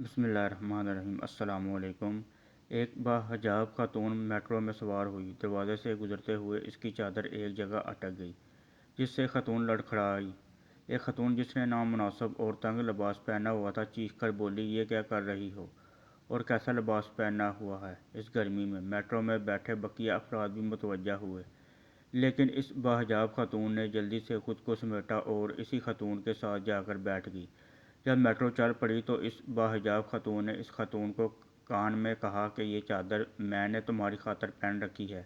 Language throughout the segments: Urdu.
بسم اللہ الرحمن الرحیم۔ السلام علیکم۔ ایک باحجاب خاتون میٹرو میں سوار ہوئی۔ دروازے سے گزرتے ہوئے اس کی چادر ایک جگہ اٹک گئی، جس سے خاتون لڑکھڑائی۔ ایک خاتون جس نے نامناسب اور تنگ لباس پہنا ہوا تھا چیخ کر بولی، یہ کیا کر رہی ہو اور کیسا لباس پہنا ہوا ہے اس گرمی میں؟ میٹرو میں بیٹھے بقیہ افراد بھی متوجہ ہوئے، لیکن اس باحجاب خاتون نے جلدی سے خود کو سمیٹا اور اسی خاتون کے ساتھ جا کر بیٹھ گئی۔ جب میٹرو چل پڑی تو اس باحجاب خاتون نے اس خاتون کو کان میں کہا کہ یہ چادر میں نے تمہاری خاطر پہن رکھی ہے۔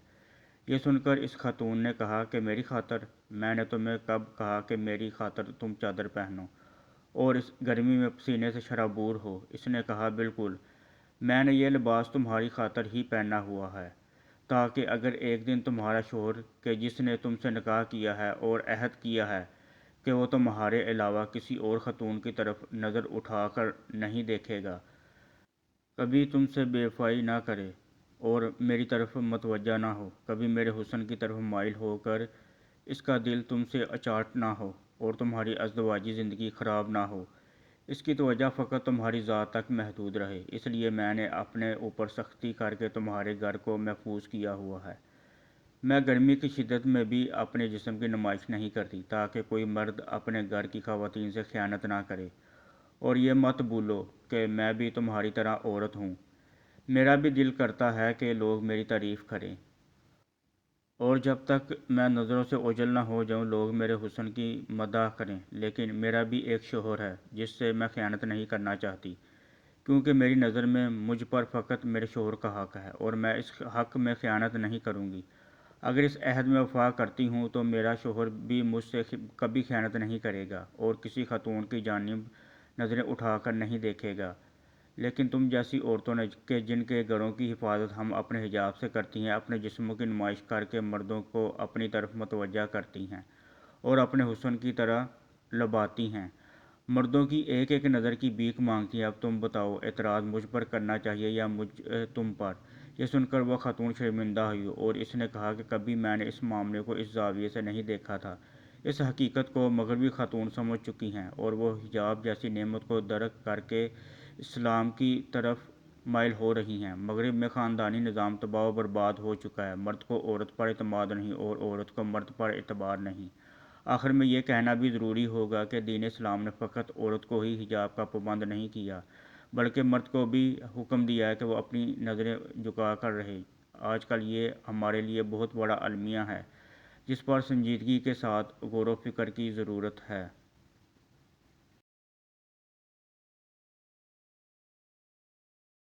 یہ سن کر اس خاتون نے کہا کہ میری خاطر؟ میں نے تمہیں کب کہا کہ میری خاطر تم چادر پہنو اور اس گرمی میں پسینے سے شرابور ہو؟ اس نے کہا، بالکل، میں نے یہ لباس تمہاری خاطر ہی پہنا ہوا ہے، تاکہ اگر ایک دن تمہارا شوہر کہ جس نے تم سے نکاح کیا ہے اور عہد کیا ہے کہ وہ تمہارے علاوہ کسی اور خاتون کی طرف نظر اٹھا کر نہیں دیکھے گا، کبھی تم سے بے وفائی نہ کرے اور میری طرف متوجہ نہ ہو، کبھی میرے حسن کی طرف مائل ہو کر اس کا دل تم سے اچاٹ نہ ہو اور تمہاری ازدواجی زندگی خراب نہ ہو، اس کی توجہ فقط تمہاری ذات تک محدود رہے، اس لیے میں نے اپنے اوپر سختی کر کے تمہارے گھر کو محفوظ کیا ہوا ہے۔ میں گرمی کی شدت میں بھی اپنے جسم کی نمائش نہیں کرتی، تاکہ کوئی مرد اپنے گھر کی خواتین سے خیانت نہ کرے۔ اور یہ مت بھولو کہ میں بھی تمہاری طرح عورت ہوں، میرا بھی دل کرتا ہے کہ لوگ میری تعریف کریں، اور جب تک میں نظروں سے اوجھل نہ ہو جاؤں لوگ میرے حسن کی مداح کریں، لیکن میرا بھی ایک شوہر ہے جس سے میں خیانت نہیں کرنا چاہتی، کیونکہ میری نظر میں مجھ پر فقط میرے شوہر کا حق ہے اور میں اس حق میں خیانت نہیں کروں گی۔ اگر اس عہد میں وفا کرتی ہوں تو میرا شوہر بھی مجھ سے کبھی خیانت نہیں کرے گا اور کسی خاتون کی جانب نظریں اٹھا کر نہیں دیکھے گا۔ لیکن تم جیسی عورتوں نے کہ جن کے گھروں کی حفاظت ہم اپنے حجاب سے کرتی ہیں، اپنے جسموں کی نمائش کر کے مردوں کو اپنی طرف متوجہ کرتی ہیں اور اپنے حسن کی طرح لباتی ہیں، مردوں کی ایک ایک نظر کی بھیک مانگتی ہیں۔ اب تم بتاؤ، اعتراض مجھ پر کرنا چاہیے یا مجھ تم پر؟ یہ سن کر وہ خاتون شرمندہ ہوئی اور اس نے کہا کہ کبھی میں نے اس معاملے کو اس زاویے سے نہیں دیکھا تھا۔ اس حقیقت کو مغربی خاتون سمجھ چکی ہیں اور وہ حجاب جیسی نعمت کو ترک کر کے اسلام کی طرف مائل ہو رہی ہیں۔ مغرب میں خاندانی نظام تباہ و برباد ہو چکا ہے، مرد کو عورت پر اعتماد نہیں اور عورت کو مرد پر اعتبار نہیں۔ آخر میں یہ کہنا بھی ضروری ہوگا کہ دین اسلام نے فقط عورت کو ہی حجاب کا پابند نہیں کیا، بلکہ مرد کو بھی حکم دیا ہے کہ وہ اپنی نظریں جھکا کر رہے۔ آج کل یہ ہمارے لیے بہت بڑا المیہ ہے جس پر سنجیدگی کے ساتھ غور و فکر کی ضرورت ہے۔